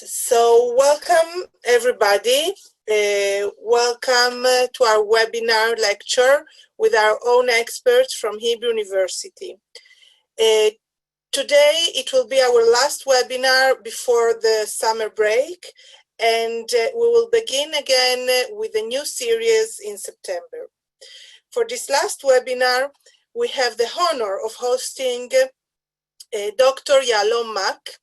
So welcome everybody. Welcome to our webinar lecture with our own experts from Hebrew University. Today it will be our last webinar before the summer break, and we will begin again with a new series in September. For this last webinar, we have the honor of hosting Dr. Yahalom-Mack.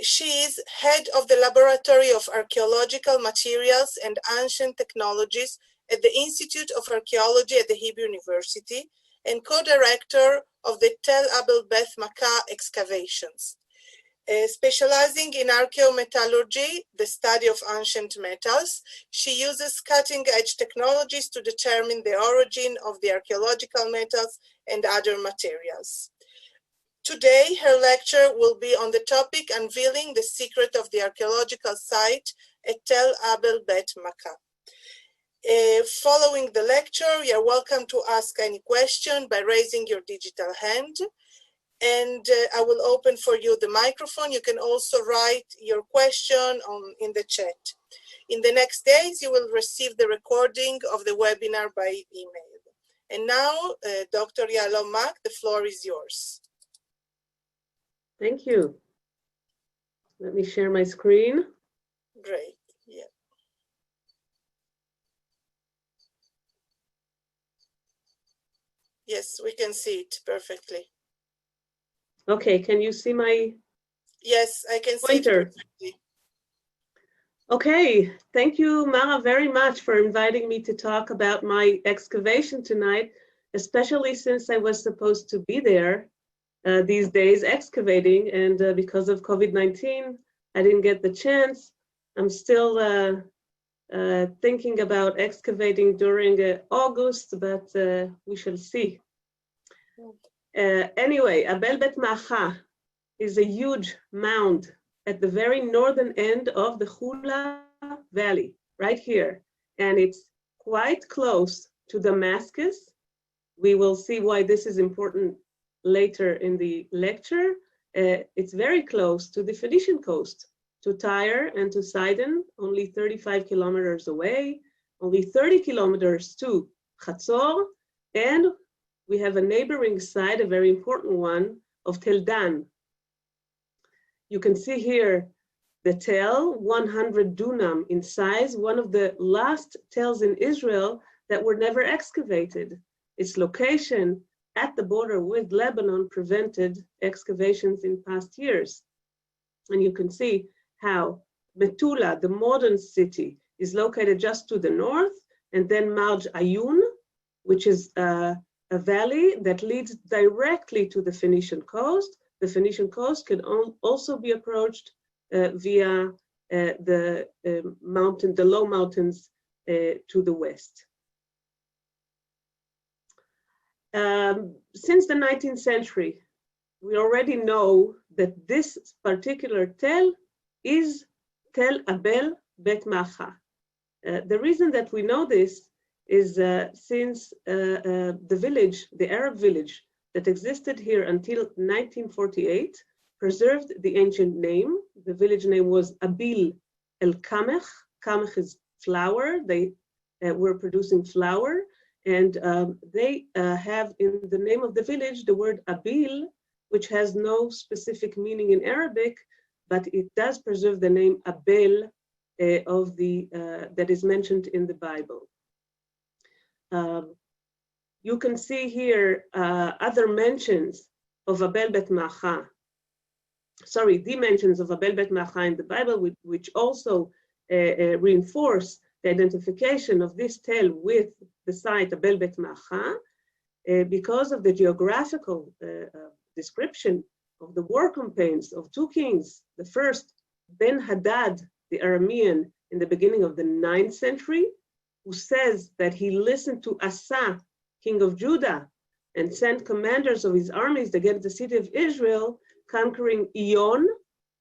She is head of the Laboratory of Archaeological Materials and Ancient Technologies at the Institute of Archaeology at the Hebrew University and co-director of the Tel Abel Beth Maacah excavations. Specializing in archaeo-metallurgy, the study of ancient metals, she uses cutting-edge technologies to determine the origin of the archaeological metals and other materials. Today, her lecture will be on the topic Unveiling the Secret of the Archaeological Site at Tel Abel Beth Maacah. Following the lecture, you are welcome to ask any question by raising your digital hand, and I will open for you the microphone. You can also write your question in the chat. In the next days, you will receive the recording of the webinar by email. And now, Dr. Yahalom-Mack, the floor is yours. Thank you. Let me share my screen. Great, yeah. Yes, we can see it perfectly. Okay, can you see my Yes, I can pointer? See it perfectly. Okay, thank you, Mara, very much for inviting me to talk about my excavation tonight, especially since I was supposed to be there these days excavating, and because of COVID-19, I didn't get the chance. I'm still thinking about excavating during August, but we shall see. Anyway, Abel Beth Maacah is a huge mound at the very northern end of the Hula Valley, right here. And it's quite close to Damascus. We will see why this is important later in the lecture. It's very close to the Phoenician coast, to Tyre and to Sidon, only 35 kilometers away, only 30 kilometers to Chatzor, and we have a neighboring site, a very important one, of Tel Dan. You can see here the Tel, 100 dunam in size, one of the last Tels in Israel that were never excavated. Its location at the border with Lebanon prevented excavations in past years. And you can see how Metula, the modern city, is located just to the north, and then Marj Ayun, which is a valley that leads directly to the Phoenician coast. The Phoenician coast can also be approached via the low mountains to the west. Since the 19th century, we already know that this particular tel is Tel Abel Beth Maacah. The reason that we know this is since the village, the Arab village that existed here until 1948, preserved the ancient name. The village name was Abil El Kamech. Kamech is flour. They were producing flour. And they have in the name of the village the word Abil, which has no specific meaning in Arabic, but it does preserve the name Abel that is mentioned in the Bible. You can see here other mentions of Abel Beth Maacah. Sorry, the mentions of Abel Beth Maacah in the Bible, which also reinforce the identification of this tel with the site Abel Beth Maacah because of the geographical description of the war campaigns of two kings. The first, Ben-Hadad, the Aramean, in the beginning of the 9th century, who says that he listened to Asa, king of Judah, and sent commanders of his armies against the city of Israel, conquering Iyon,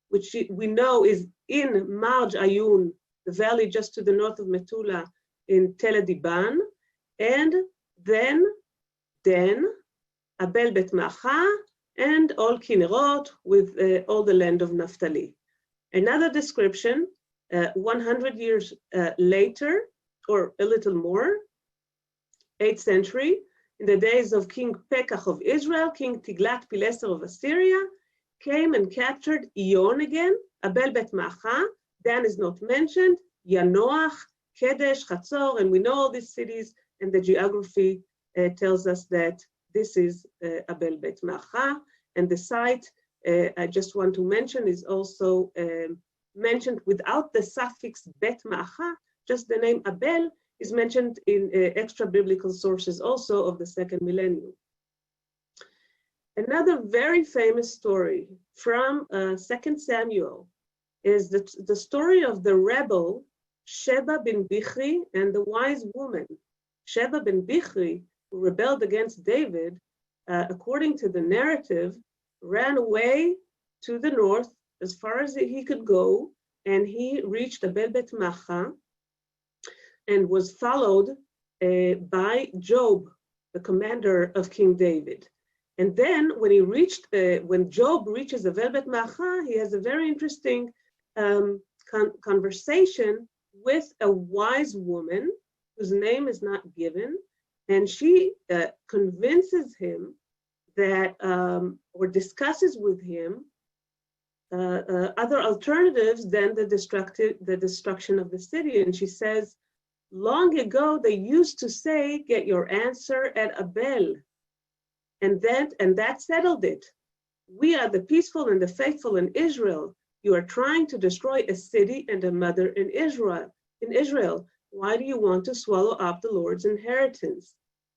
which we know is in Marj Ayun, the valley just to the north of Metula in Tel Diban, and then Abel Beth Maacah and all Kinnerot with all the land of Naphtali. Another description, 100 years later, or a little more, 8th century, in the days of King Pekach of Israel, King Tiglath-Pileser of Assyria, came and captured Ion again, Abel Beth Maacah. Dan is not mentioned, Yanoach, Kedesh, Chatzor, and we know all these cities, and the geography tells us that this is Abel Beth Maacah, and the site, I just want to mention, is also mentioned without the suffix Bet Maacah, just the name Abel is mentioned in extra biblical sources also of the 2nd millennium. Another very famous story from 2 Samuel is the story of the rebel Sheba ben Bichri and the wise woman. Sheba ben Bichri, who rebelled against David, according to the narrative, ran away to the north as far as he could go, and he reached Abel Beth Maacah and was followed by Job, the commander of King David. And then when Job reaches Abel Beth Maacah, he has a very interesting conversation with a wise woman whose name is not given, and she convinces him that, or discusses with him other alternatives than the destruction of the city. And she says, long ago they used to say, get your answer at Abel, and that settled it. We are the peaceful and the faithful in Israel. You are trying to destroy a city and a mother in Israel. Why do you want to swallow up the Lord's inheritance?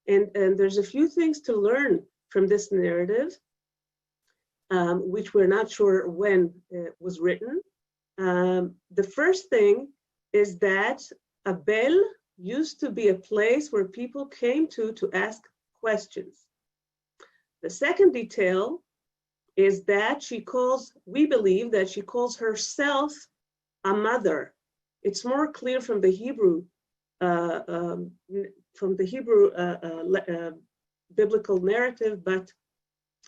And there's a few things to learn from this narrative, which we're not sure when it was written. The first thing is that Abel used to be a place where people came to ask questions. The second detail is that we believe that she calls herself a mother. It's more clear from the Hebrew, biblical narrative, but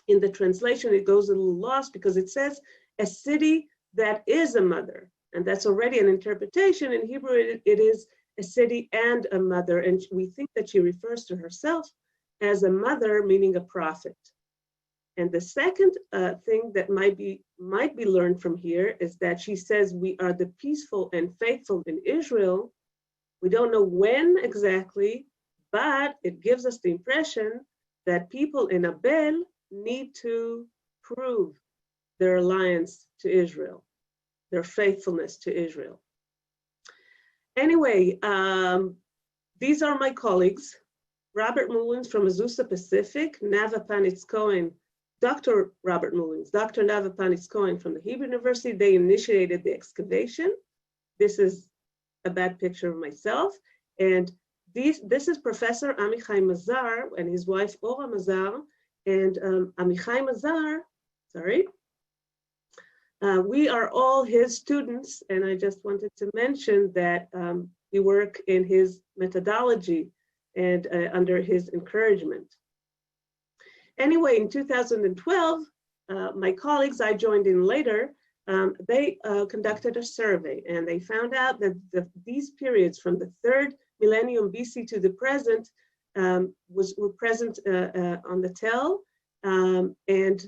in the translation it goes a little lost because it says a city that is a mother, and that's already an interpretation. In Hebrew it is a city and a mother, and we think that she refers to herself as a mother, meaning a prophet. And the second thing that might be learned from here is that she says we are the peaceful and faithful in Israel. We don't know when exactly, but it gives us the impression that people in Abel need to prove their alliance to Israel, their faithfulness to Israel. Anyway, these are my colleagues: Robert Mullins from Azusa Pacific, Nava Panitz-Cohen, Dr. Robert Mullins, Dr. Nava Panitz-Cohen from the Hebrew University. They initiated the excavation. This is a bad picture of myself. And this is Professor Amichai Mazar and his wife Ora Mazar. And Amichai Mazar, we are all his students. And I just wanted to mention that we work in his methodology and under his encouragement. Anyway, in 2012, my colleagues, I joined in later, they conducted a survey, and they found out that these periods from the 3rd millennium BC to the present were present on the Tel, and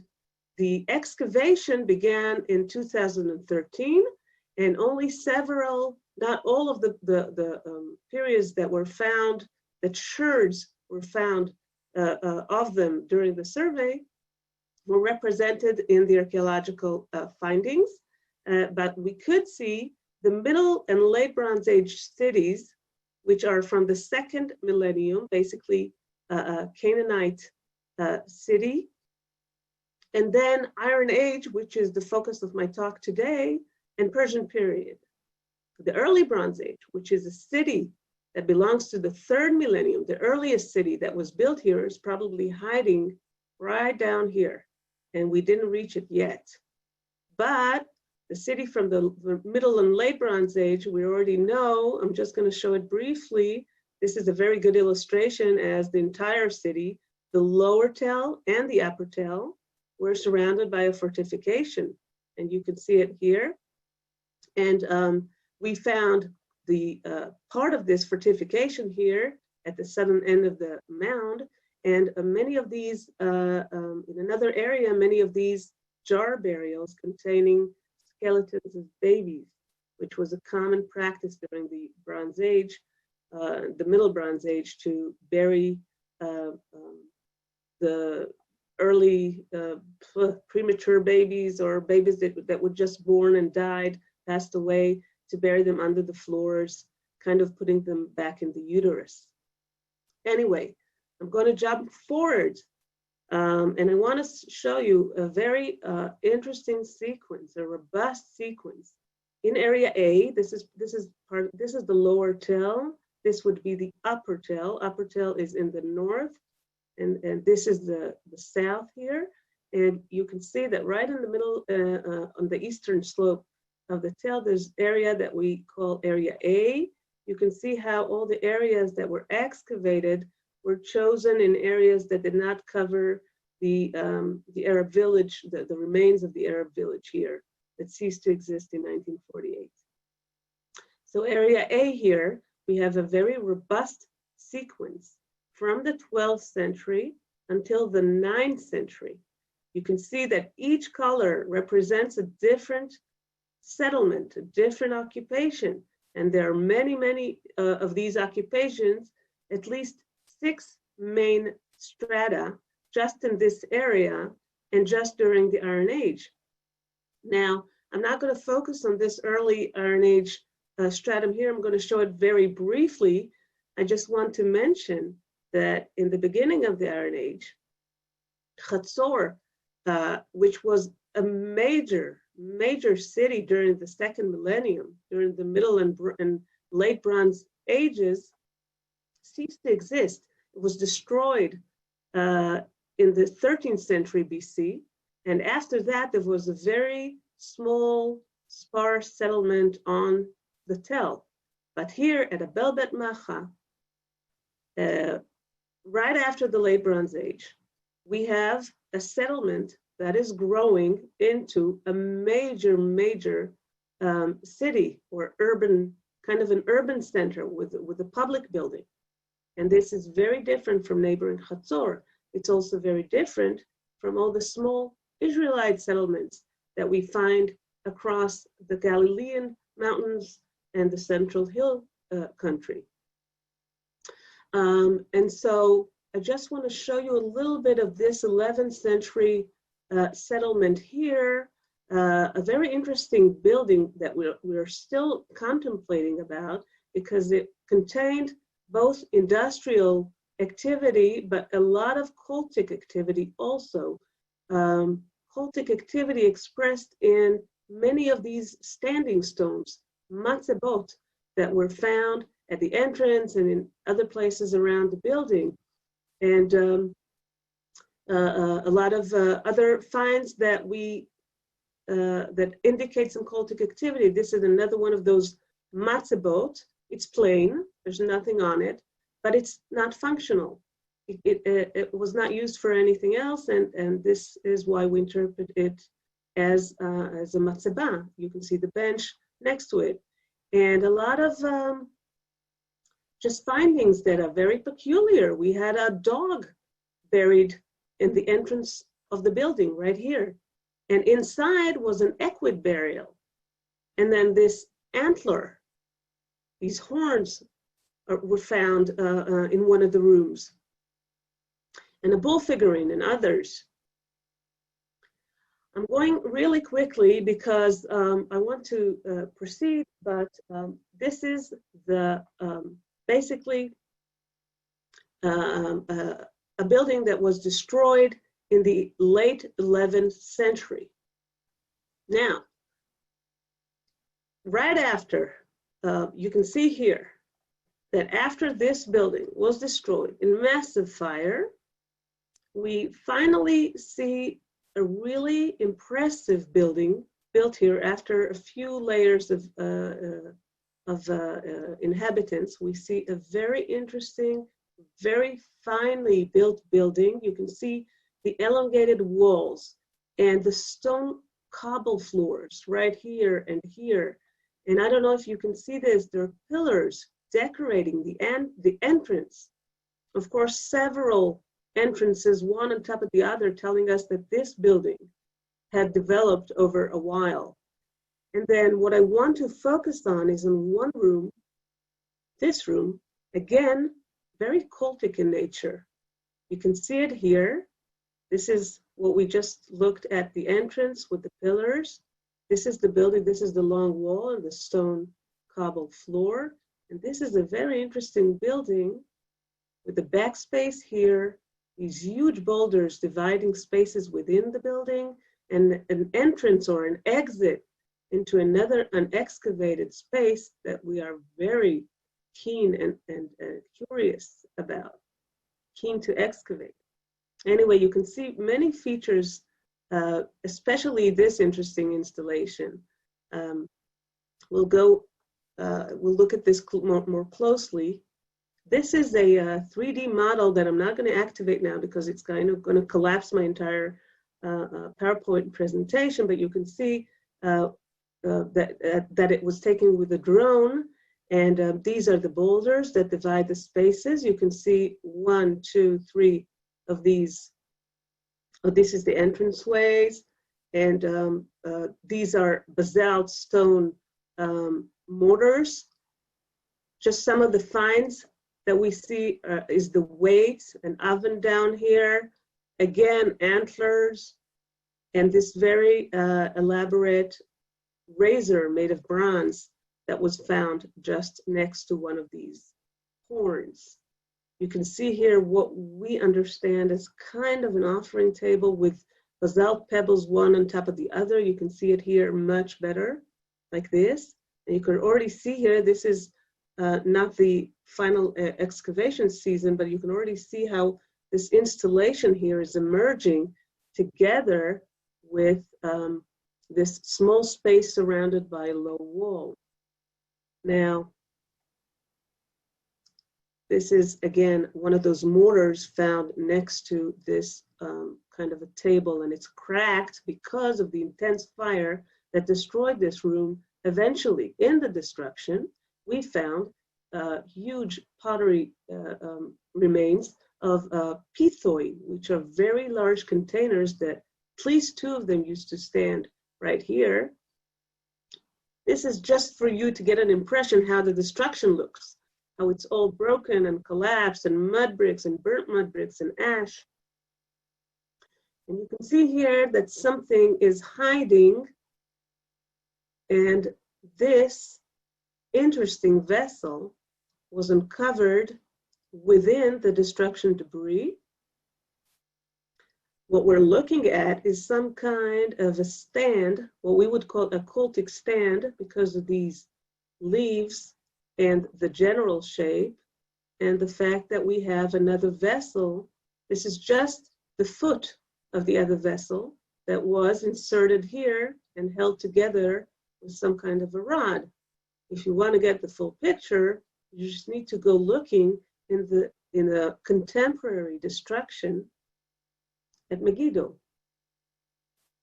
the excavation began in 2013, and only several, not all of the periods that were found, that sherds were found of them during the survey, were represented in the archaeological findings, but we could see the Middle and Late Bronze Age cities, which are from the 2nd millennium, basically a Canaanite city, and then Iron Age, which is the focus of my talk today, and Persian period. The Early Bronze Age, which is a city that belongs to the 3rd millennium, the earliest city that was built here, is probably hiding right down here, and we didn't reach it yet. But the city from the Middle and Late Bronze Age, we already know. I'm just going to show it briefly. This is a very good illustration, as the entire city, the lower Tel and the upper Tel, were surrounded by a fortification, and you can see it here. And we found the part of this fortification here at the southern end of the mound. And many of these, in another area, many of these jar burials containing skeletons of babies, which was a common practice during the Bronze Age, the Middle Bronze Age, to bury the early premature babies or babies that were just born and died, passed away, to bury them under the floors, kind of putting them back in the uterus. Anyway, I'm going to jump forward, and I want to show you a very interesting sequence, a robust sequence. In area A, this is the lower Tel. This would be the upper Tel. Upper Tel is in the north, and this is the south here. And you can see that right in the middle, on the eastern slope of the Tel, there's area that we call area A. You can see how all the areas that were excavated were chosen in areas that did not cover the Arab village, the remains of the Arab village here that ceased to exist in 1948. So area A here, we have a very robust sequence from the 12th century until the 9th century. You can see that each color represents a different settlement, a different occupation. And there are many, many of these occupations, at least 6 main strata just in this area and just during the Iron Age. Now, I'm not going to focus on this early Iron Age stratum here. I'm going to show it very briefly. I just want to mention that in the beginning of the Iron Age, Chatzor, which was a major city during the second millennium, during the Middle and Late Bronze Ages, ceased to exist. It was destroyed in the 13th century BC. And after that, there was a very small, sparse settlement on the Tel. But here at Abel Beth Maacah, right after the Late Bronze Age, we have a settlement that is growing into a major city or urban, kind of an urban center with a public building. And this is very different from neighboring Chatzor. It's also very different from all the small Israelite settlements that we find across the Galilean mountains and the Central Hill country. And so I just want to show you a little bit of this 11th century settlement here, a very interesting building that we're still contemplating about, because it contained both industrial activity, but a lot of cultic activity also. Cultic activity expressed in many of these standing stones, matzebot, that were found at the entrance and in other places around the building. And a lot of other finds that that indicate some cultic activity. This is another one of those matzebot. It's plain, there's nothing on it, but it's not functional. It was not used for anything else, and this is why we interpret it as a matzebah. You can see the bench next to it. And a lot of just findings that are very peculiar. We had a dog buried in the entrance of the building right here. And inside was an equid burial. And then this antler, these horns were found in one of the rooms. And a bull figurine and others. I'm going really quickly because I want to proceed, but this is the basically a building that was destroyed in the late 11th century. Now, right after, you can see here that after this building was destroyed in massive fire, we finally see a really impressive building built here after a few layers of inhabitants. We see a very interesting, very finely built building. You can see the elongated walls and the stone cobble floors right here and here. And I don't know if you can see this, there are pillars decorating the entrance. Of course, several entrances, one on top of the other, telling us that this building had developed over a while. And then what I want to focus on is in one room, this room, again, very cultic in nature. You can see it here. This is what we just looked at, the entrance with the pillars. This is the building, this is the long wall and the stone cobbled floor. And this is a very interesting building with the backspace here, these huge boulders dividing spaces within the building, and an entrance or an exit into another unexcavated space that we are very keen and curious about, keen to excavate. Anyway, you can see many features, especially this interesting installation. We'll look at this more closely. This is a 3D model that I'm not going to activate now because it's kind of going to collapse my entire PowerPoint presentation, but you can see that it was taken with a drone, and these are the boulders that divide the spaces. You can see 1, 2, 3 of these. This is the entranceways, and these are basalt stone mortars. Just some of the finds that we see is the weight, an oven down here, again, antlers, and this very elaborate razor made of bronze that was found just next to one of these horns. You can see here what we understand as kind of an offering table with basalt pebbles one on top of the other. You can see it here much better, like this. And you can already see here, this is not the final excavation season, but you can already see how this installation here is emerging together with this small space surrounded by a low wall. Now, this is, again, one of those mortars found next to this kind of a table, and it's cracked because of the intense fire that destroyed this room. Eventually, in the destruction, we found huge pottery remains of pithoi, which are very large containers that at least 2 of them used to stand right here. This is just for you to get an impression how the destruction looks, how it's all broken and collapsed, and mud bricks and burnt mud bricks and ash. And you can see here that something is hiding, and this interesting vessel was uncovered within the destruction debris. What we're looking at is some kind of a stand, what we would call a cultic stand, because of these leaves and the general shape, and the fact that we have another vessel. This is just the foot of the other vessel that was inserted here and held together with some kind of a rod. If you want to get the full picture, you just need to go looking in the contemporary destruction at Megiddo.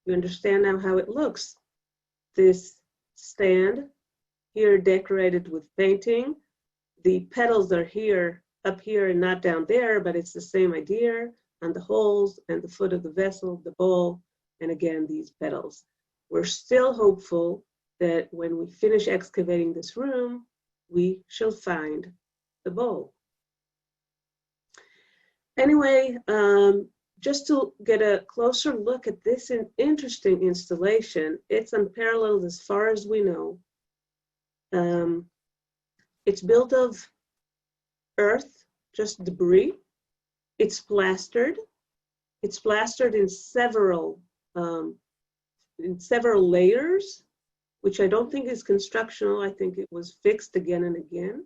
You understand now how it looks. This stand here decorated with painting. The petals are here, up here and not down there, but it's the same idea on the holes and the foot of the vessel, the bowl, and again, these petals. We're still hopeful that when we finish excavating this room, we shall find the bowl. Anyway, just to get a closer look at this interesting installation, it's unparalleled as far as we know. It's built of earth, just debris. It's plastered. It's plastered in several layers, which I don't think is constructional. I think it was fixed again and again.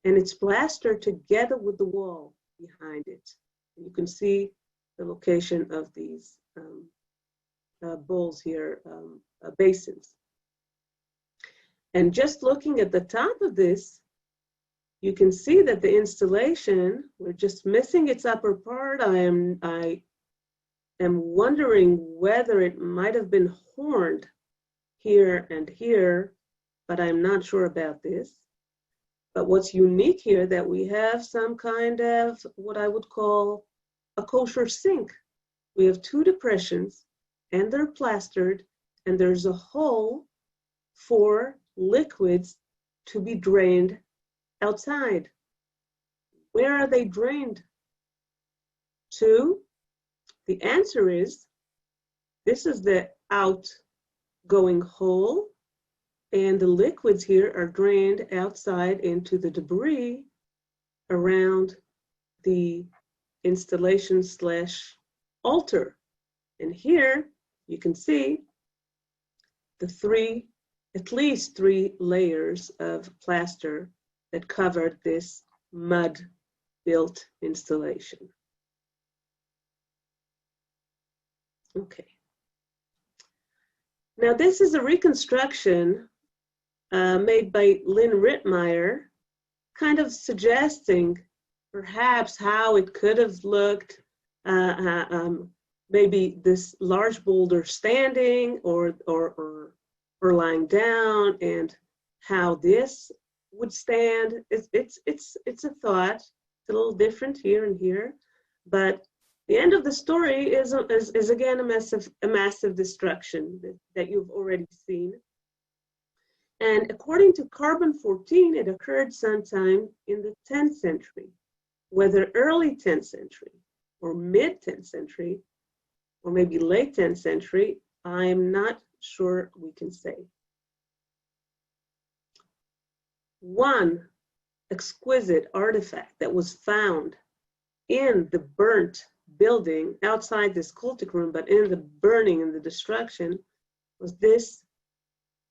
And it's plastered together with the wall behind it. And you can see the location of these bowls here, basins. And just looking at the top of this, you can see that the installation, we're just missing its upper part. I am wondering whether it might have been horned here and here, but I'm not sure about this. But what's unique here that we have some kind of what I would call a kosher sink. We have two depressions and they're plastered and there's a hole for liquids to be drained outside. Where are they drained to? The answer is, this is the outgoing hole, and the liquids here are drained outside into the debris around the installation / altar. And here you can see the at least three layers of plaster that covered this mud-built installation. Okay. Now this is a reconstruction made by Lynn Rittmeyer, kind of suggesting perhaps how it could have looked, maybe this large boulder standing or lying down, and how this would stand. It's a thought. It's a little different here and here, but the end of the story is again a massive destruction that you've already seen. And according to carbon-14, it occurred sometime in the 10th century. Whether early 10th century or mid-10th century, or maybe late 10th century, I'm not sure we can say. One exquisite artifact that was found in the burnt building outside this cultic room, but in the burning and the destruction, was this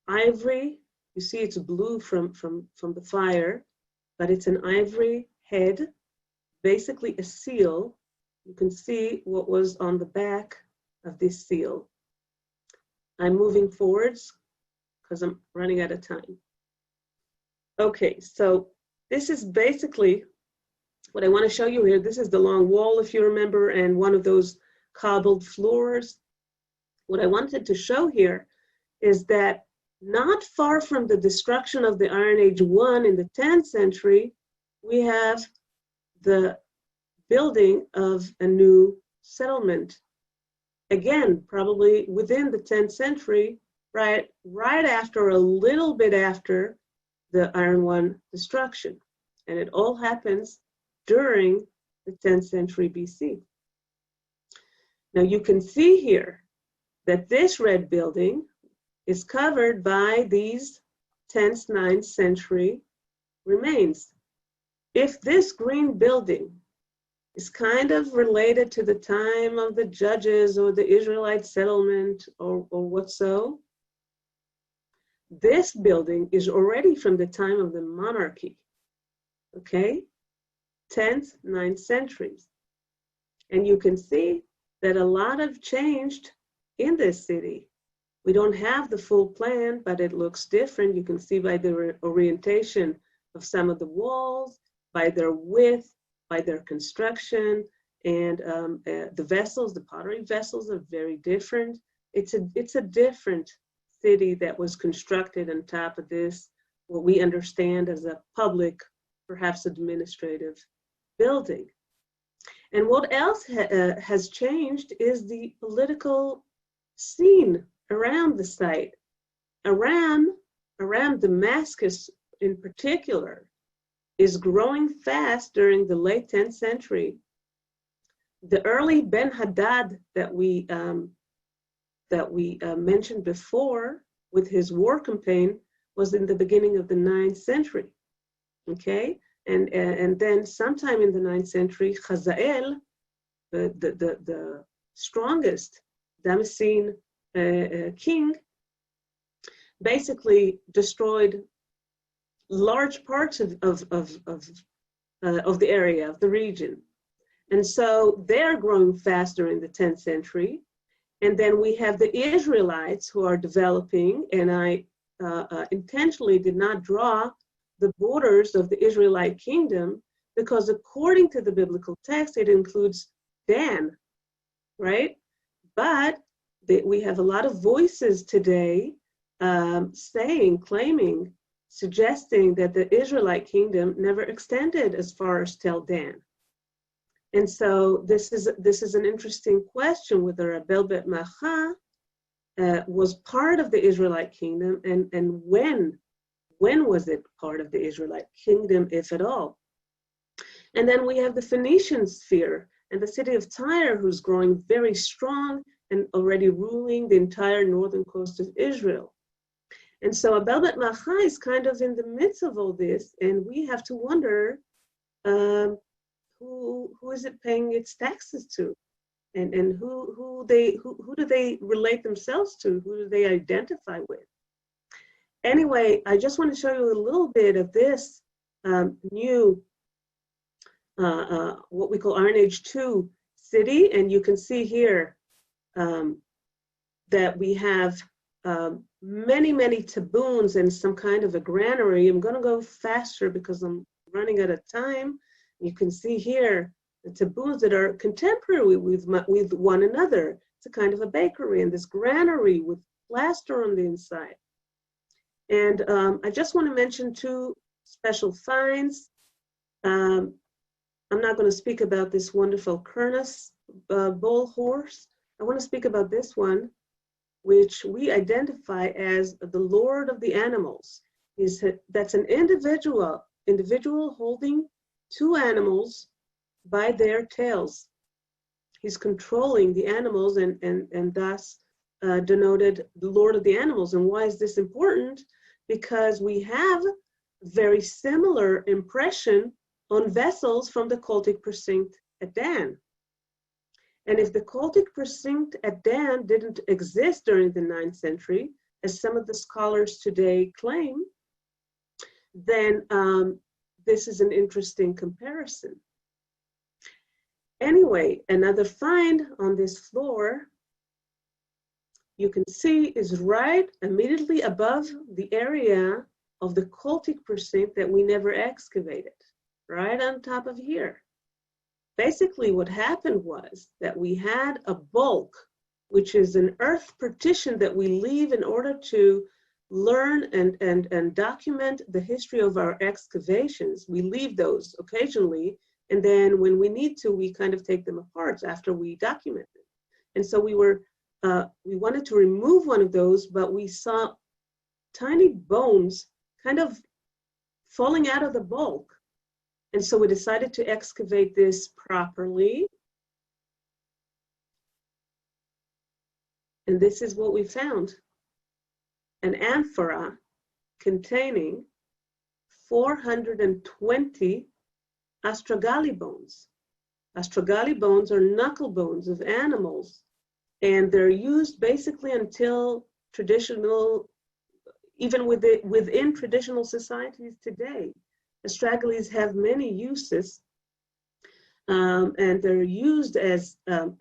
ivory. You see it's blue from the fire, but it's an ivory head, basically a seal. You can see what was on the back of this seal. I'm moving forwards because I'm running out of time. Okay, so this is basically what I want to show you here. This is the long wall, if you remember, and one of those cobbled floors. What I wanted to show here is that not far from the destruction of the Iron Age 1 in the 10th century, we have the building of a new settlement. Again, probably within the 10th century, right after, a little bit after the Iron 1 destruction. And it all happens during the 10th century BC. Now you can see here that this red building is covered by these 10th, 9th century remains. If this green building is kind of related to the time of the judges or the Israelite settlement or what so, this building is already from the time of the monarchy, okay? 10th, 9th centuries. And you can see that a lot have changed in this city. We don't have the full plan, but it looks different. You can see by the orientation of some of the walls, by their width, by their construction, and the vessels, the pottery vessels are very different. It's a different city that was constructed on top of this, what we understand as a public, perhaps administrative building. And what else has changed is the political scene around the site. Around Damascus in particular is growing fast during the late 10th century. The early Ben-Hadad that we mentioned before with his war campaign was in the beginning of the 9th century, okay? And then sometime in the 9th century, Hazael, the strongest Damascene king, basically destroyed large parts of the area, of the region. And so they're growing fast during the 10th century. And then we have the Israelites who are developing, and I intentionally did not draw the borders of the Israelite kingdom because according to the biblical text, it includes Dan, right? But we have a lot of voices today claiming, suggesting that the Israelite kingdom never extended as far as Tel Dan. And so this is an interesting question, whether Abel Beth Maacah was part of the Israelite kingdom, and when was it part of the Israelite kingdom, if at all? And then we have the Phoenician sphere and the city of Tyre, who's growing very strong and already ruling the entire northern coast of Israel. And so Abel Beth Maacah is kind of in the midst of all this, and we have to wonder who is it paying its taxes to, and who do they relate themselves to? Who do they identify with? Anyway, I just want to show you a little bit of this new what we call Iron Age 2 city, and you can see here that we have many taboons and some kind of a granary. I'm going to go faster because I'm running out of time. You can see here the taboons that are contemporary with one another. It's a kind of a bakery and this granary with plaster on the inside. And I just want to mention two special finds. I'm not going to speak about this wonderful Kurnus bull horse. I want to speak about this one, which we identify as the Lord of the Animals. That's an individual holding two animals by their tails. He's controlling the animals and thus denoted the Lord of the Animals. And why is this important? Because we have very similar impression on vessels from the cultic precinct at Dan. And if the cultic precinct at Dan didn't exist during the 9th century, as some of the scholars today claim, then this is an interesting comparison. Anyway, another find on this floor, you can see is right immediately above the area of the cultic precinct that we never excavated, right on top of here. Basically what happened was that we had a bulk, which is an earth partition that we leave in order to learn and document the history of our excavations. We leave those occasionally, and then when we need to, we kind of take them apart after we document them. And so we wanted to remove one of those, but we saw tiny bones kind of falling out of the bulk. And so we decided to excavate this properly. And this is what we found: an amphora containing 420 astragali bones. Astragali bones are knuckle bones of animals, and they're used basically until traditional, even within traditional societies today. Astragales have many uses, and they're used as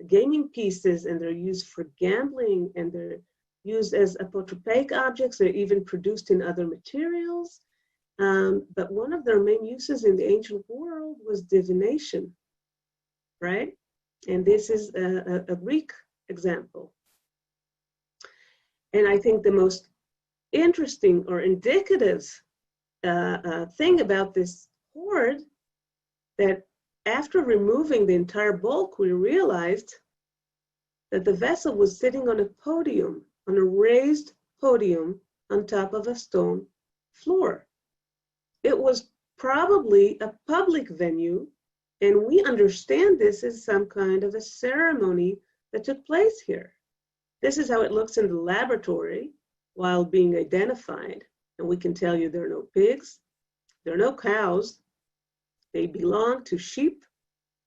gaming pieces, and they're used for gambling, and they're used as apotropaic objects. They're even produced in other materials. But one of their main uses in the ancient world was divination, right? And this is a Greek example. And I think the most interesting or indicative thing about this hoard, that after removing the entire bulk, we realized that the vessel was sitting on a podium, on a raised podium on top of a stone floor. It was probably a public venue, and we understand this as some kind of a ceremony that took place here. This is how it looks in the laboratory while being identified. And we can tell you there are no pigs, there are no cows. They belong to sheep,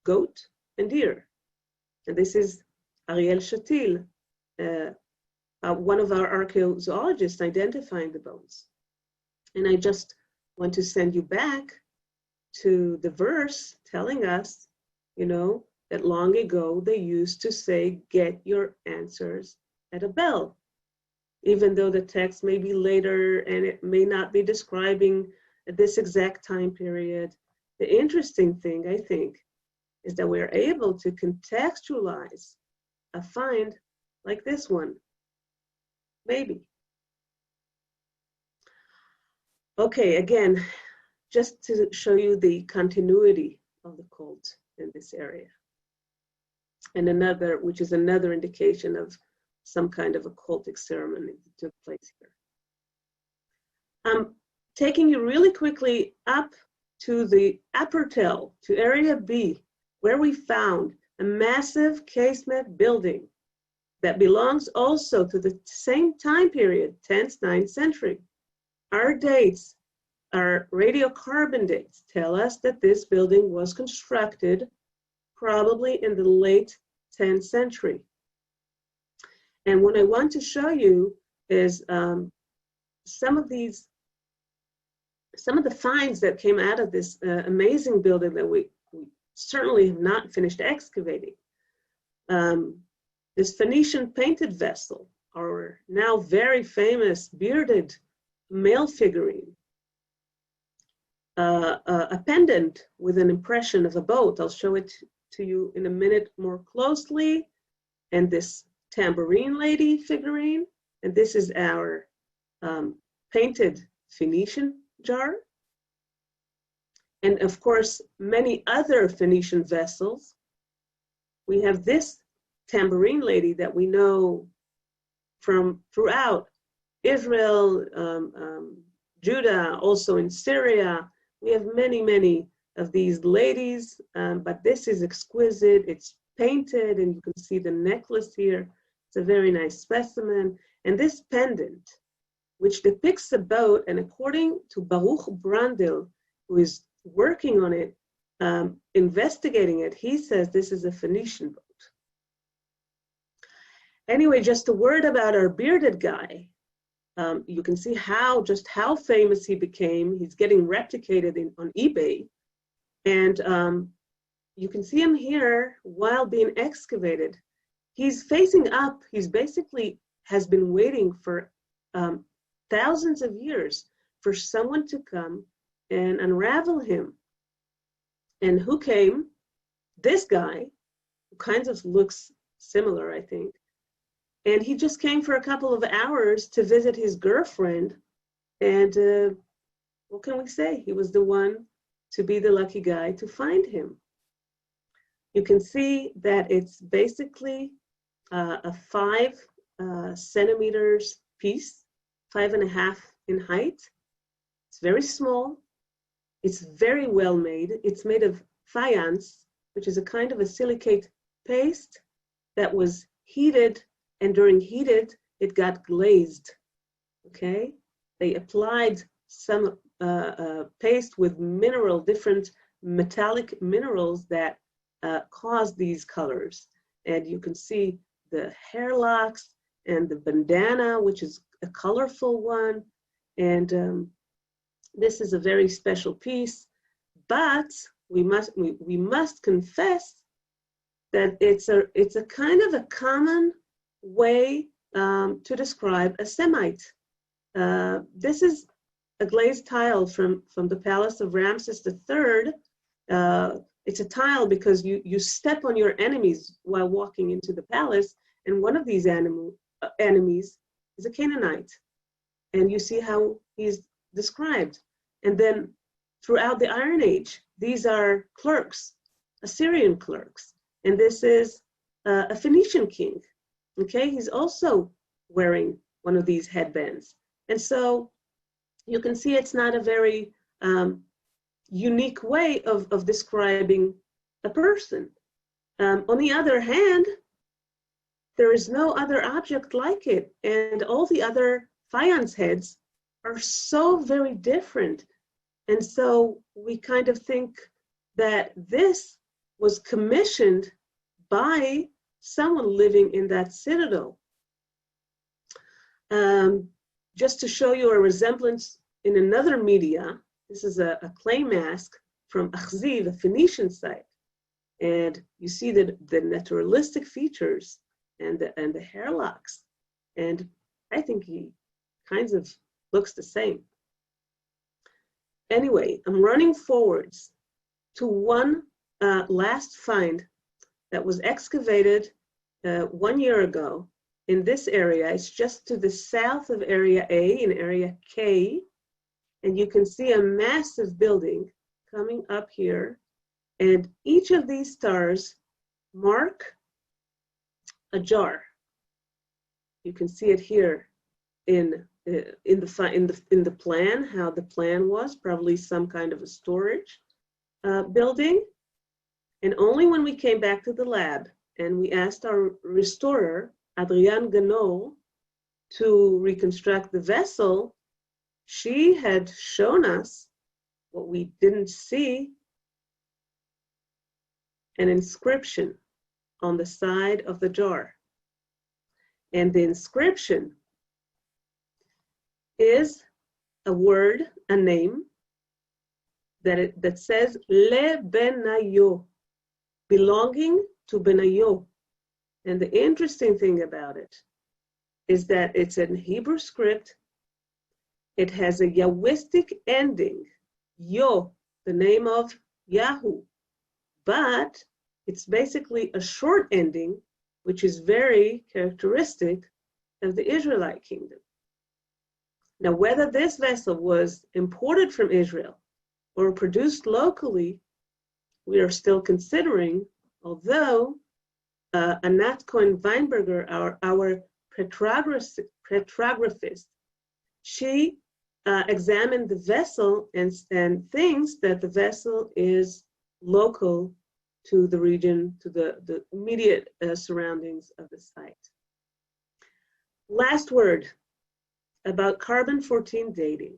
goat, and deer. And this is Ariel Shatil, one of our archaeozoologists identifying the bones. And I just want to send you back to the verse telling us, that long ago they used to say, get your answers at a bell. Even though the text may be later and it may not be describing this exact time period, the interesting thing, I think, is that we're able to contextualize a find like this one, maybe. Okay, again, just to show you the continuity of the cult in this area. And another, which is another indication of some kind of occultic ceremony that took place here. I'm taking you really quickly up to the upper Tel, to area B, where we found a massive casemate building that belongs also to the same time period, 10th, 9th century. Our dates, our radiocarbon dates, tell us that this building was constructed probably in the late 10th century. And what I want to show you is some of the finds that came out of this amazing building that we certainly have not finished excavating. This Phoenician painted vessel, our now very famous bearded male figurine, a pendant with an impression of a boat. I'll show it to you in a minute more closely. And this tambourine lady figurine, and this is our painted Phoenician jar. And of course, many other Phoenician vessels. We have this tambourine lady that we know from throughout Israel, Judah, also in Syria. We have many, many of these ladies, but this is exquisite. It's painted, and you can see the necklace here. It's a very nice specimen. And this pendant, which depicts a boat, and according to Baruch Brandl, who is working on it, investigating it, he says this is a Phoenician boat. Anyway, just a word about our bearded guy. You can see just how famous he became. He's getting replicated on eBay. And you can see him here while being excavated. He's facing up. He's basically has been waiting for thousands of years for someone to come and unravel him. And who came? This guy, who kind of looks similar, I think. And he just came for a couple of hours to visit his girlfriend. And what can we say? He was the one to be the lucky guy to find him. You can see that it's basically a 5 centimeters piece, 5.5 in height. It's very small. It's very well made. It's made of faience, which is a kind of a silicate paste that was heated, and during heated, it got glazed, okay? They applied some paste with different metallic minerals that cause these colors. And you can see the hair locks and the bandana, which is a colorful one. And this is a very special piece, but we must confess that it's a kind of a common way to describe a Semite. This is a glazed tile from the palace of Ramesses III. It's a tile because you step on your enemies while walking into the palace, and one of these enemies is a Canaanite. And you see how he's described. And then throughout the Iron Age, these are clerks, Assyrian clerks. And this is a Phoenician king. Okay, he's also wearing one of these headbands. And so you can see it's not a very unique way of describing a person. On the other hand, there is no other object like it. And all the other faience heads are so very different. And so we kind of think that this was commissioned by someone living in that citadel. Just to show you a resemblance in another media, this is a clay mask from Achziv, a Phoenician site. And you see the naturalistic features and the hair locks. And I think he kind of looks the same. Anyway, I'm running forwards to one last find that was excavated 1 year ago in this area. It's just to the south of Area A, in Area K. And you can see a massive building coming up here. And each of these stars mark a jar. You can see it here in the plan, how the plan was, probably some kind of a storage building. And only when we came back to the lab and we asked our restorer, Adrienne Ganot, to reconstruct the vessel, she had shown us what we didn't see, an inscription on the side of the jar. And the inscription is a word, a name, that says Le Benayo, belonging to Benayo. And the interesting thing about it is that it's in Hebrew script. It has a Yahwistic ending, Yo, the name of Yahoo, but it's basically a short ending, which is very characteristic of the Israelite kingdom. Now, whether this vessel was imported from Israel or produced locally, we are still considering, although Anat Cohen-Weinberger, our petrographist, she examined the vessel and thinks that the vessel is local to the region, to the immediate surroundings of the site. Last word about carbon-14 dating.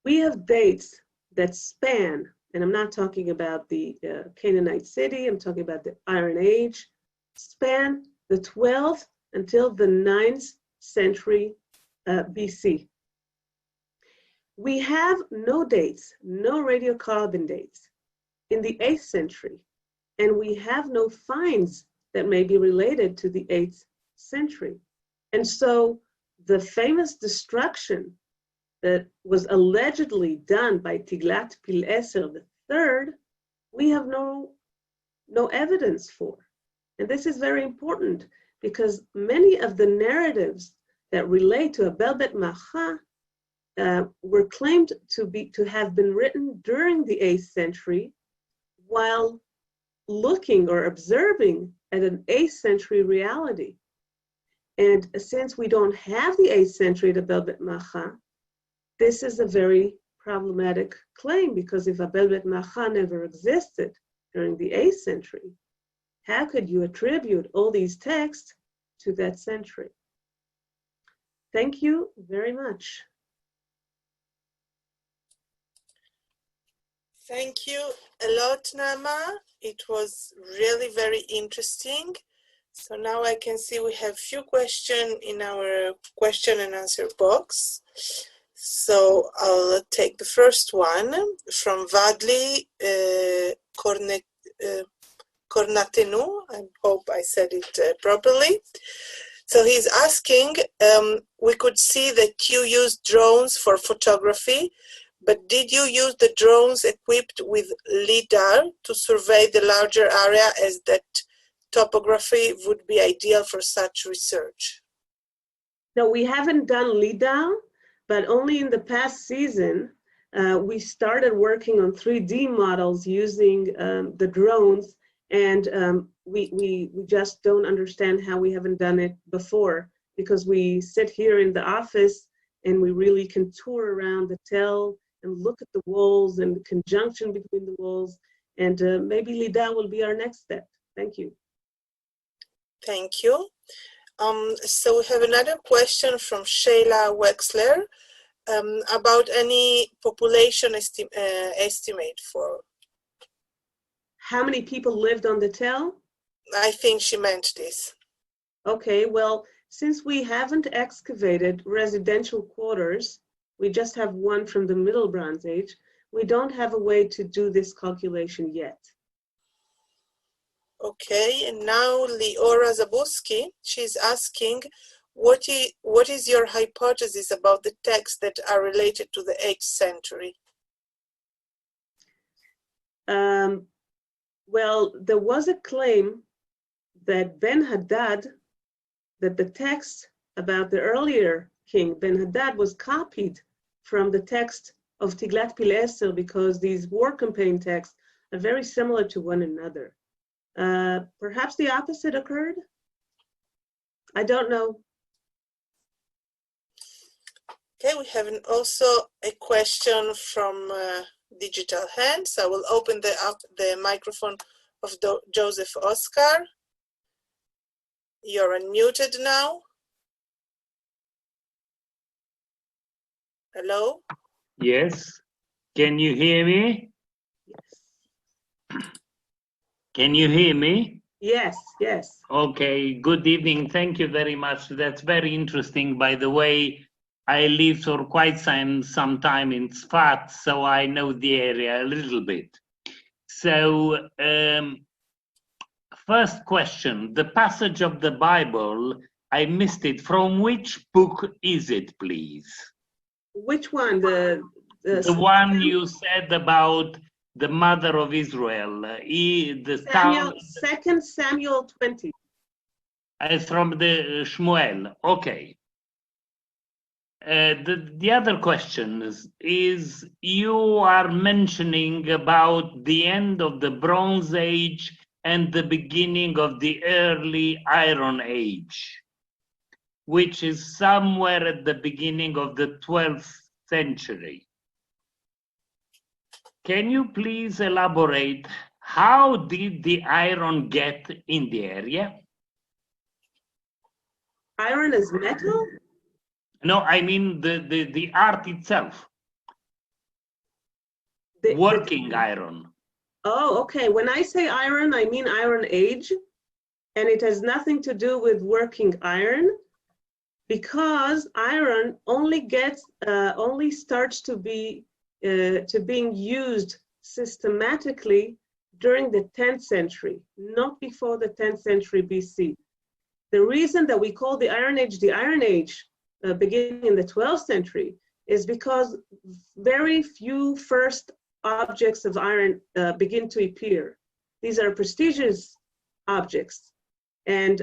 We have dates that span, and I'm not talking about the Canaanite city, I'm talking about the Iron Age, span the 12th until the 9th century BC. We have no dates, no radiocarbon dates in the 8th century, and we have no finds that may be related to the 8th century. And so the famous destruction that was allegedly done by Tiglath-Pileser III, we have no evidence for. And this is very important because many of the narratives that relate to Abel Beth Maacah were claimed to have been written during the 8th century while looking or observing at an 8th century reality. And since we don't have the 8th century to Abel Beth Maacah, this is a very problematic claim, because if Abel Beth Maacah never existed during the 8th century, how could you attribute all these texts to that century? Thank you very much. Thank you a lot, Naama. It was really very interesting. So now I can see we have few questions in our question and answer box. So I'll take the first one from Vadli Kornatenu. I hope I said it properly. So he's asking, we could see that you used drones for photography, but did you use the drones equipped with LIDAR to survey the larger area, as that topography would be ideal for such research? No, we haven't done LIDAR, but only in the past season, we started working on 3D models using the drones, and we just don't understand how we haven't done it before, because we sit here in the office and we really can tour around the Tel and look at the walls and the conjunction between the walls, and maybe LIDAR will be our next step. Thank you. Thank you. So we have another question from Shayla Wexler about any population estimate for. How many people lived on the Tel? I think she meant this. Okay, well, since we haven't excavated residential quarters, we just have one from the Middle Bronze Age, we don't have a way to do this calculation yet. Okay, and now Leora Zabuski, she's asking, what is your hypothesis about the texts that are related to the 8th century? Well, there was a claim that Ben-Hadad, that the text about the earlier king Ben-Hadad was copied from the text of Tiglath-Pileser, because these war campaign texts are very similar to one another. Perhaps the opposite occurred? I don't know. Okay, we have also a question from Digital Hands. I will open the microphone of Joseph Oscar. You're unmuted now. Hello? Yes. Can you hear me? Yes. Can you hear me? Yes, yes. Okay, good evening. Thank you very much. That's very interesting. By the way, I lived for quite some time in Tzfat, so I know the area a little bit. So, first question, the passage of the Bible, I missed it. From which book is it, please? Which one? The one you said about the mother of Israel. Second Samuel 20. From the Shmuel. Okay. The other question is you are mentioning about the end of the Bronze Age and the beginning of the early Iron Age, which is somewhere at the beginning of the 12th century. Can you please elaborate, how did the iron get in the area? Iron is metal? No, I mean the art itself. Working iron. Oh, okay. When I say iron, I mean Iron Age, and it has nothing to do with working iron, because iron only starts to being used systematically during the 10th century, not before the 10th century BC. The reason that we call the Iron Age, beginning in the 12th century, is because very few first objects of iron begin to appear. These are prestigious objects, and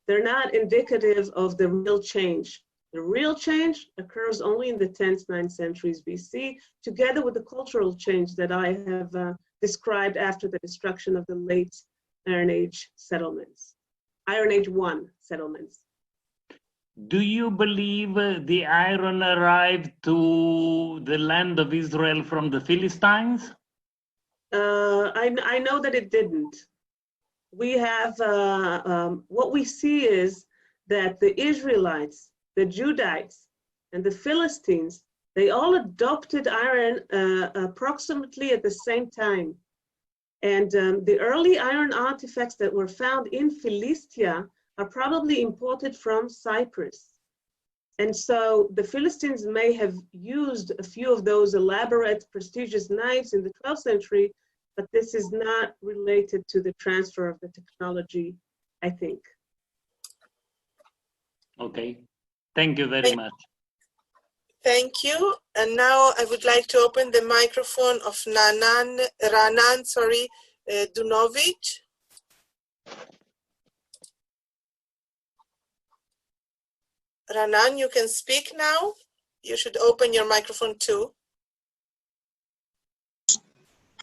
they're not indicative of the real change. The real change occurs only in the 10th, 9th centuries BC, together with the cultural change that I have described after the destruction of the late Iron Age settlements, Iron Age 1 settlements. Do you believe the iron arrived to the land of Israel from the Philistines? I know that it didn't. We have, what we see is that the Israelites, the Judites, and the Philistines, they all adopted iron approximately at the same time. And the early iron artifacts that were found in Philistia are probably imported from Cyprus. And so the Philistines may have used a few of those elaborate, prestigious knives in the 12th century, but this is not related to the transfer of the technology, I think. Okay, thank you very much. Thank you. And now I would like to open the microphone of Ranan Dunovic. Ranan, you can speak now. You should open your microphone too.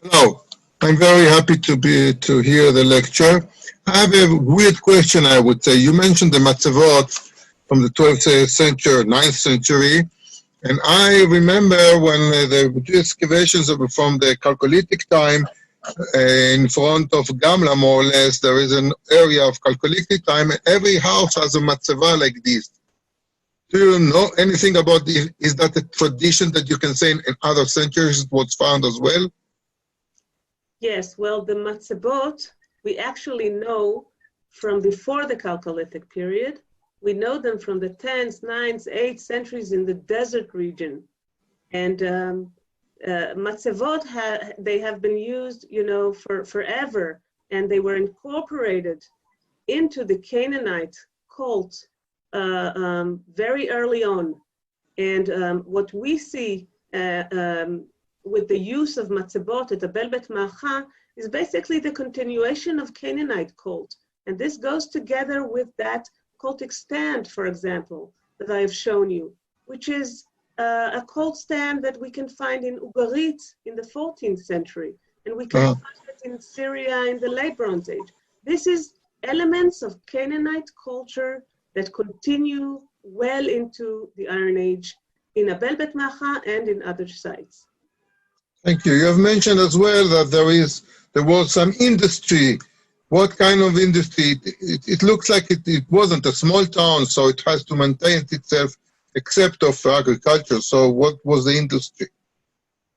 Hello, I'm very happy to hear the lecture. I have a weird question, I would say. You mentioned the matzevot from the 12th century, 9th century, and I remember when the excavations from the Chalcolithic time in front of Gamla, more or less, there is an area of Chalcolithic time, and every house has a matzeva like this. Do you know anything about this? Is that a tradition that you can say in other centuries was found as well? Yes, well, the matzebot, we actually know from before the Chalcolithic period. We know them from the 10th, 9th, 8th centuries in the desert region. And matzevot, they have been used, for forever, and they were incorporated into the Canaanite cult very early on. And what we see with the use of matzebot at Abel Beth Maacah is basically the continuation of Canaanite cult. And this goes together with that cultic stand, for example, that I have shown you, which is a cold stand that we can find in Ugarit in the 14th century, and we can find it in Syria in the late Bronze Age. This is elements of Canaanite culture that continue well into the Iron Age in Abel Beth Maacah and in other sites. Thank you. You have mentioned as well that there was some industry. What kind of industry? It looks like it wasn't a small town, so it has to maintain itself except of agriculture. So what was the industry?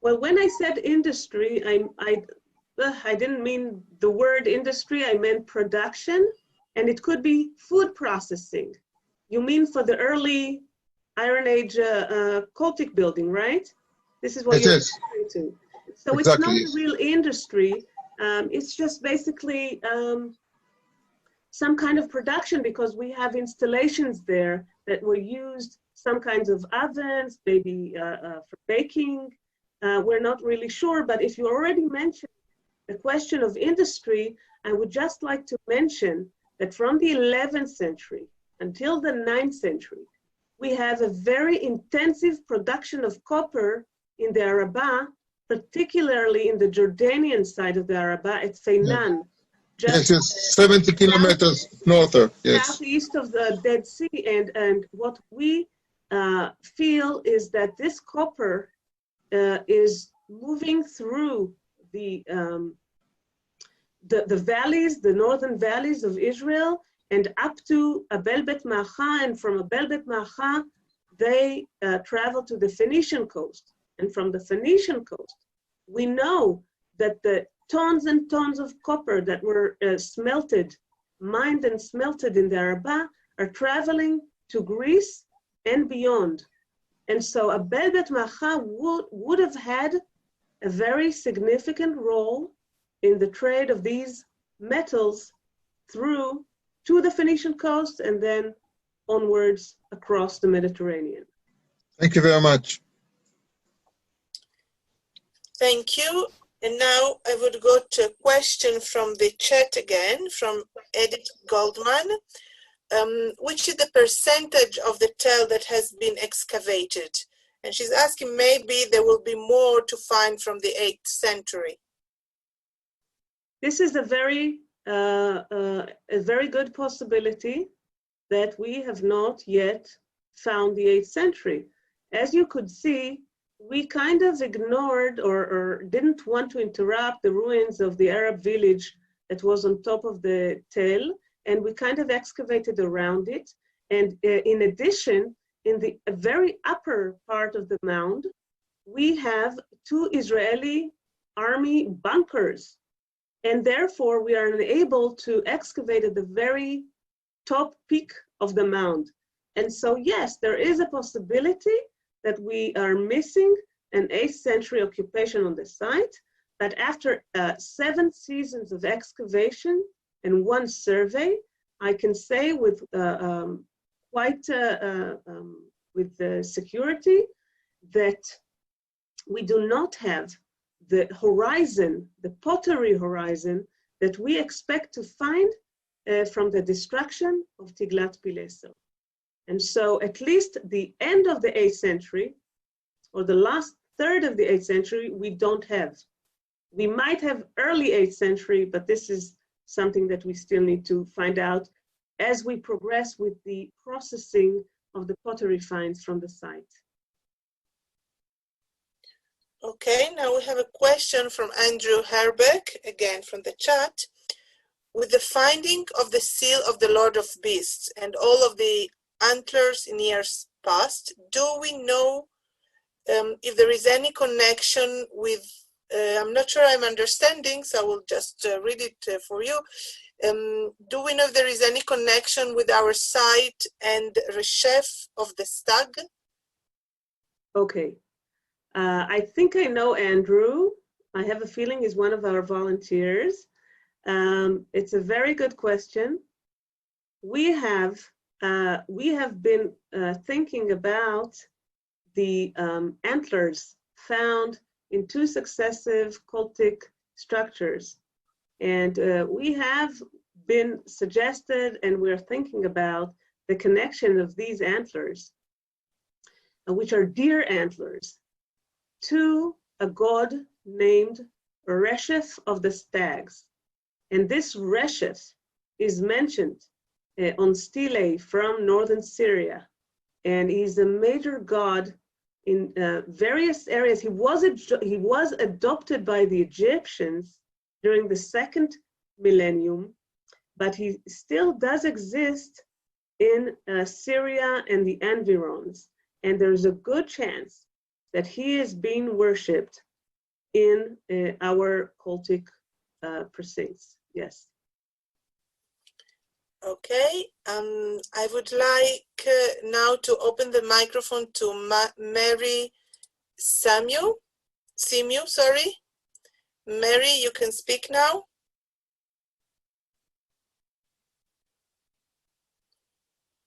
Well, when I said industry, I didn't mean the word industry, I meant production, and it could be food processing. You mean for the early Iron Age cultic building, right? This is what you're referring to. So exactly, it's not a real industry. It's just basically some kind of production, because we have installations there that were used, some kinds of ovens, maybe for baking. We're not really sure, but if you already mentioned the question of industry, I would just like to mention that from the 11th century until the 9th century, we have a very intensive production of copper in the Arabah, particularly in the Jordanian side of the Arabah at Feinan. Yes, 70 kilometers north, yes. Southeast of the Dead Sea. And what we feel is that this copper is moving through the valleys, the northern valleys of Israel, and up to Abel Beth Maacah, and from Abel Beth Maacah, they travel to the Phoenician coast. And from the Phoenician coast, we know that the tons and tons of copper that were mined and smelted in the Arabah are traveling to Greece and beyond. And so Abel Beth Maacah would have had a very significant role in the trade of these metals through to the Phoenician coast and then onwards across the Mediterranean. Thank you very much. Thank you. And now I would go to a question from the chat again, from Edith Goldman. Which is the percentage of the Tel that has been excavated? And she's asking, maybe there will be more to find from the 8th century. This is a very good possibility that we have not yet found the 8th century. As you could see, we kind of ignored or didn't want to interrupt the ruins of the Arab village that was on top of the Tel, and we kind of excavated around it. And in addition, in the very upper part of the mound, we have 2 Israeli army bunkers. And therefore, we are unable to excavate at the very top peak of the mound. And so, yes, there is a possibility that we are missing an 8th century occupation on the site, but after 7 seasons of excavation and 1 survey, I can say with security that we do not have the horizon, the pottery horizon, that we expect to find from the destruction of Tiglath-Pileser. And so at least the end of the 8th century, or the last third of the 8th century, we don't have. We might have early 8th century, but this is something that we still need to find out as we progress with the processing of the pottery finds from the site. Okay, now we have a question from Andrew Herbeck, again from the chat. With the finding of the seal of the Lord of Beasts and all of the antlers in years past, do we know if there is any connection with, I'm not sure I'm understanding, so I will just read it for you. Do we know if there is any connection with our site and Reshef of the stag? Okay, I think I know Andrew. I have a feeling he's one of our volunteers. It's a very good question. We have been thinking about the antlers found in 2 successive cultic structures. And we have been suggested, and we're thinking about the connection of these antlers. which are deer antlers, to a god named Reshef of the stags. And this Reshef is mentioned on stelae from northern Syria. And he's a major god in various areas. He was adopted by the Egyptians during the second millennium, but he still does exist in Syria and the environs. And there's a good chance that he is being worshipped in our cultic precincts. Yes. Okay, I would like now to open the microphone to Mary Simew, sorry. Mary, you can speak now.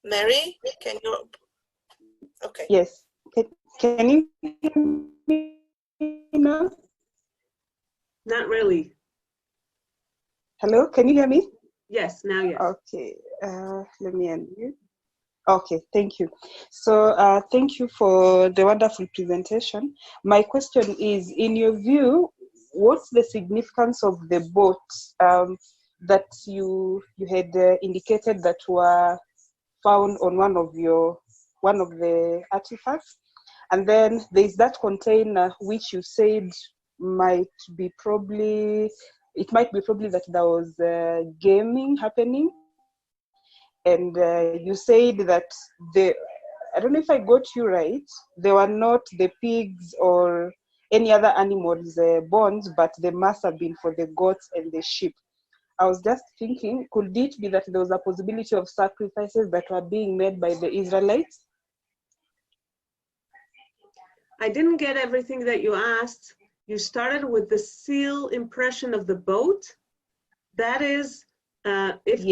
Mary, can you? Okay. Yes. Can you hear me now? Not really. Hello, can you hear me? Yes, now yes. Okay, let me unmute. Okay, thank you. So thank you for the wonderful presentation. My question is, in your view, what's the significance of the boats that you had indicated that were found on one of the artifacts? And then there's that container which you said might be probably that there was gaming happening, and you said that I don't know if I got you right, they were not the pigs or any other animals' bones, but they must have been for the goats and the sheep. I was just thinking, could it be that there was a possibility of sacrifices that were being made by the Israelites? I didn't get everything that you asked. You started with the seal impression of the boat. That is, if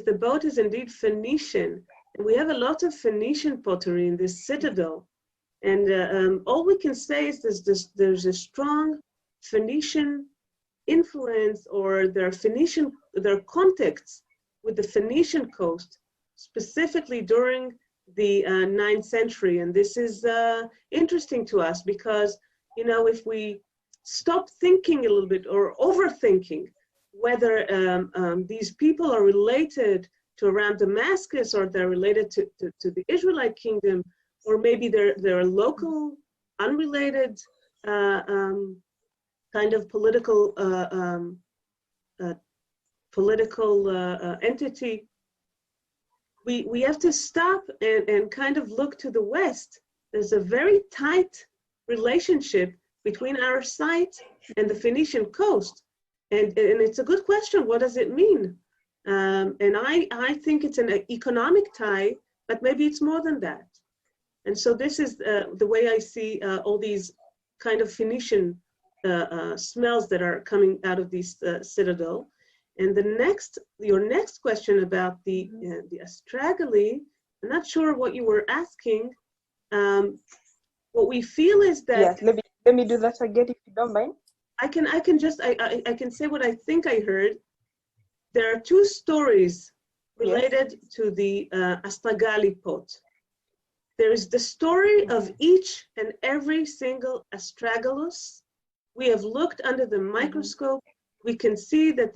the boat is indeed Phoenician, and we have a lot of Phoenician pottery in this citadel, and all we can say is there's a strong Phoenician influence, or there are contacts with the Phoenician coast, specifically during the 9th century. And this is interesting to us because, you know, if we stop thinking a little bit or overthinking whether these people are related to around Damascus, or they're related to the Israelite kingdom, or maybe they're local, unrelated kind of political entity, we have to stop and kind of look to the West. There's a very tight relationship between our site and the Phoenician coast. And it's a good question, what does it mean? And I think it's an economic tie, but maybe it's more than that. And so this is the way I see all these kind of Phoenician smells that are coming out of this citadel. And your next question about the astragali, I'm not sure what you were asking. What we feel is that— Yes, let me do that again if you don't mind. I can say what I think I heard. There are two stories related to the astragali pot. There is the story of each and every single astragalus. We have looked under the microscope. We can see that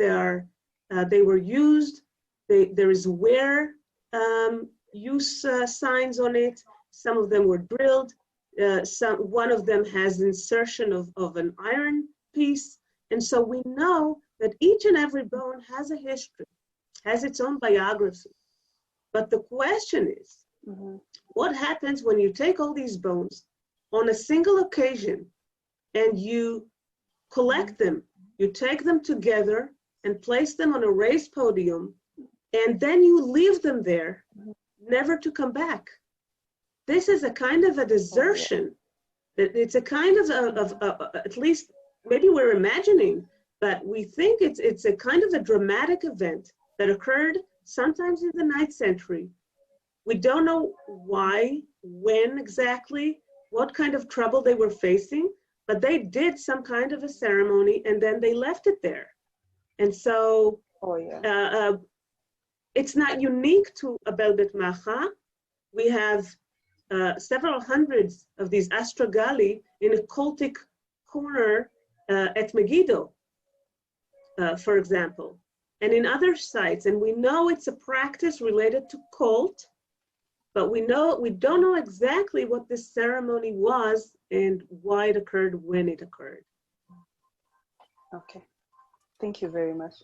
they were used. There is wear use signs on it. Some of them were drilled. One of them has insertion of an iron piece. And so we know that each and every bone has a history, has its own biography. But the question is, what happens when you take all these bones on a single occasion and you collect them, you take them together and place them on a raised podium, and then you leave them there, never to come back? This is a kind of a desertion. It's a kind of at least maybe we're imagining, but we think it's a kind of a dramatic event that occurred sometimes in the 9th century. We don't know why, when exactly, what kind of trouble they were facing, but they did some kind of a ceremony and then they left it there. And so it's not unique to Abel Beth Maacah. We have several hundreds of these astrogali in a cultic corner at Megiddo, for example, and in other sites. And we know it's a practice related to cult, but we don't know exactly what this ceremony was and why it occurred when it occurred. Okay, thank you very much.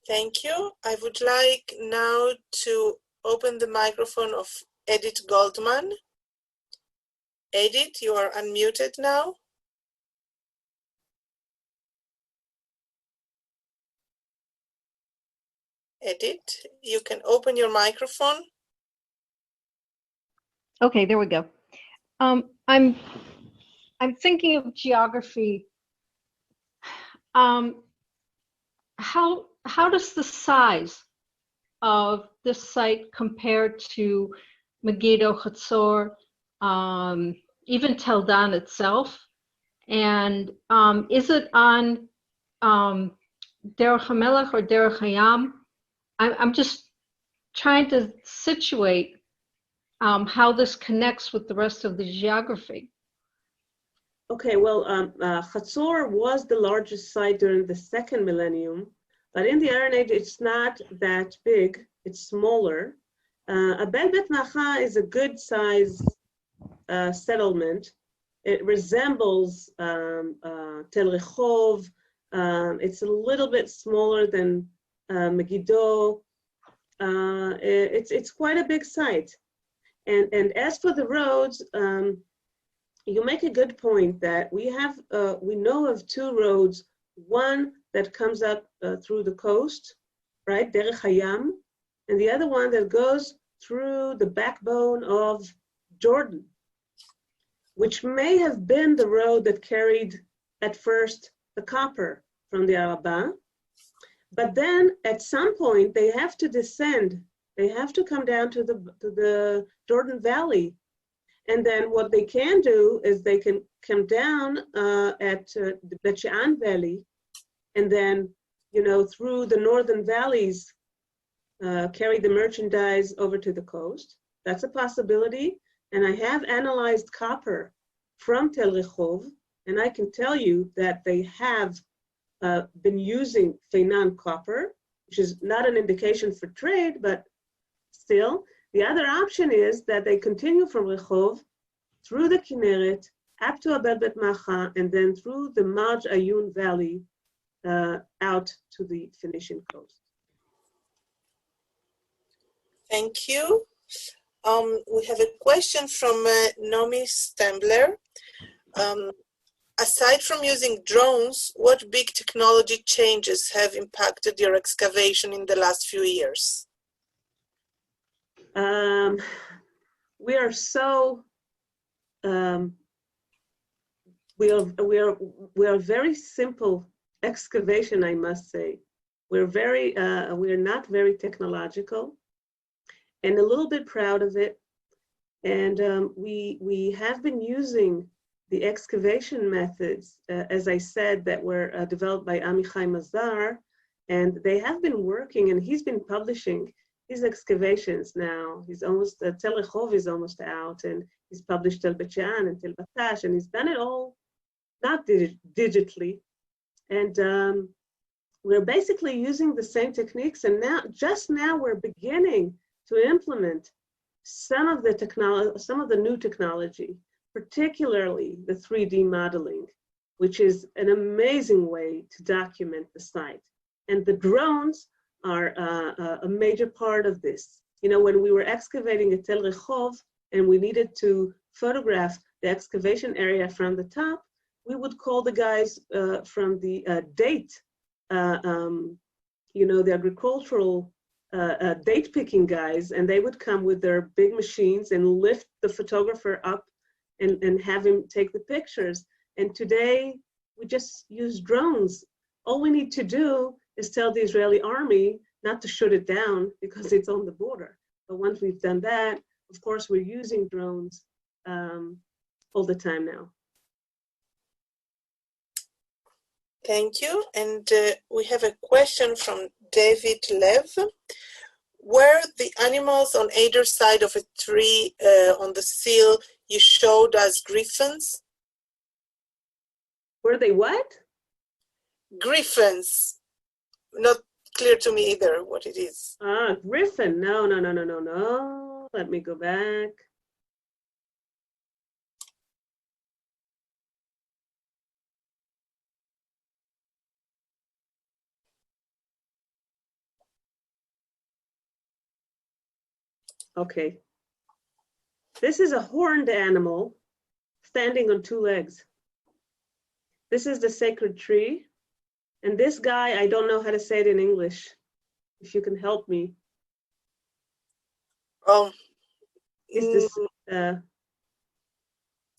Thank you. I would like now to open the microphone of Edith Goldman. Edith, you are unmuted now. Edith, you can open your microphone. Okay, there we go. I'm thinking of geography. How does the size of this site compare to Megiddo, Hatzor, even Tel Dan itself? And is it on Derech HaMelech or Derech Hayam? I'm just trying to situate how this connects with the rest of the geography. Okay, well, Hatzor was the largest site during the second millennium, but in the Iron Age, it's not that big, it's smaller. Abel Beth Maacah is a good size settlement. It resembles Tel Rehov. It's a little bit smaller than Megiddo. It's quite a big site. And as for the roads, you make a good point that we know of two roads, one that comes up through the coast, right, Derech Hayam, and the other one that goes through the backbone of Jordan, which may have been the road that carried at first the copper from the Arabah. But then at some point they have to descend. They have to come down to the Jordan Valley. And then what they can do is they can come down at the Bet She'an Valley, and then, through the northern valleys, carry the merchandise over to the coast. That's a possibility. And I have analyzed copper from Tel Rehov, and I can tell you that they have been using Feinan copper, which is not an indication for trade, but still. The other option is that they continue from Rehov through the Kinneret up to Abel Beth Maacah, and then through the Marj Ayun Valley out to the Phoenician coast. Thank you. We have a question from Nomi Stembler. Aside from using drones, what big technology changes have impacted your excavation in the last few years? We are so we are very simple excavation, I must say. We're not very technological, and a little bit proud of it. And we have been using the excavation methods, as I said, that were developed by Amichai Mazar, and they have been working, and he's been publishing his excavations now. He's almost, Tel Rehov is almost out, and he's published Tel Bet She'an and Tel Batash, and he's done it all, not digitally. And we're basically using the same techniques, and just now we're beginning to implement some of the new technology, particularly the 3D modeling, which is an amazing way to document the site. And the drones are a major part of this. When we were excavating at Tel Rehov and we needed to photograph the excavation area from the top, we would call the guys from the date, the agricultural date picking guys, and they would come with their big machines and lift the photographer up and have him take the pictures. And today, we just use drones. All we need to do is tell the Israeli army not to shoot it down because it's on the border. But once we've done that, of course, we're using drones all the time now. Thank you. And we have a question from David Lev. were the animals on either side of a tree on the seal you showed as griffins? Were they what? Griffins. Not clear to me either what it is. Ah, griffin. No, no, no, no, no, no. Let me go back. Okay. This is a horned animal standing on two legs. This is the sacred tree. And this guy, I don't know how to say it in English. If you can help me. Is this,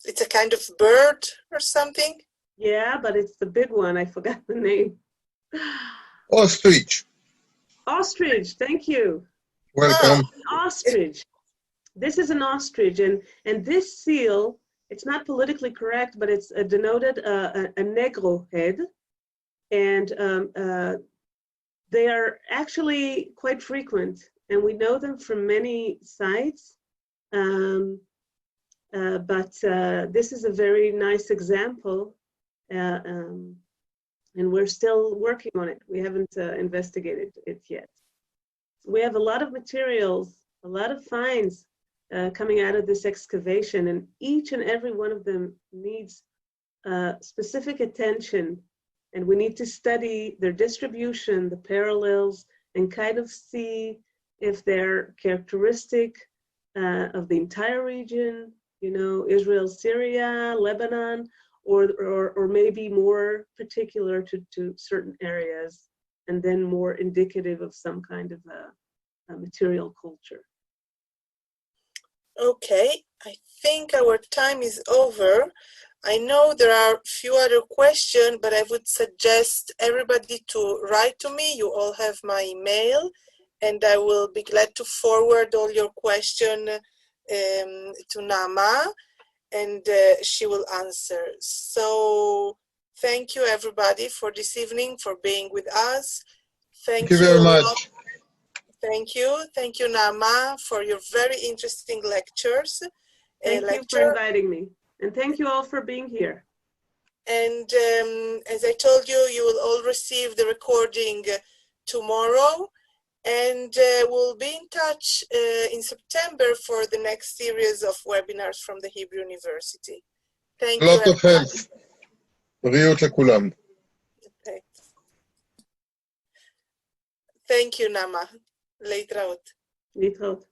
it's a kind of bird or something? yeah, but it's the big one. I forgot the name. Ostrich. Ostrich, thank you. Welcome. Ostrich. This is an ostrich, and this seal, it's not politically correct, but it's denoted a negro head, and they are actually quite frequent, and we know them from many sites, but this is a very nice example, and we're still working on it. We haven't investigated it yet. We have a lot of materials, a lot of finds coming out of this excavation, and each and every one of them needs specific attention, and we need to study their distribution, the parallels, and kind of see if they're characteristic of the entire region, you know, Israel, Syria, Lebanon, or maybe more particular to certain areas, and then more indicative of some kind of a material culture. Okay, I think our time is over. I know there are a few other questions, but I would suggest everybody to write to me. You all have my email, and I will be glad to forward all your questions to Naama, and she will answer. So thank you, everybody, for this evening, for being with us. Thank you very much. Thank you, Naama, for your very interesting lectures. Thank you for inviting me, and thank you all for being here. And as I told you, you will all receive the recording tomorrow, and we'll be in touch in September for the next series of webinars from the Hebrew University. Thank you. A lot of health. בריאות לכולם. Thank you, Naama. להתראות. להתראות.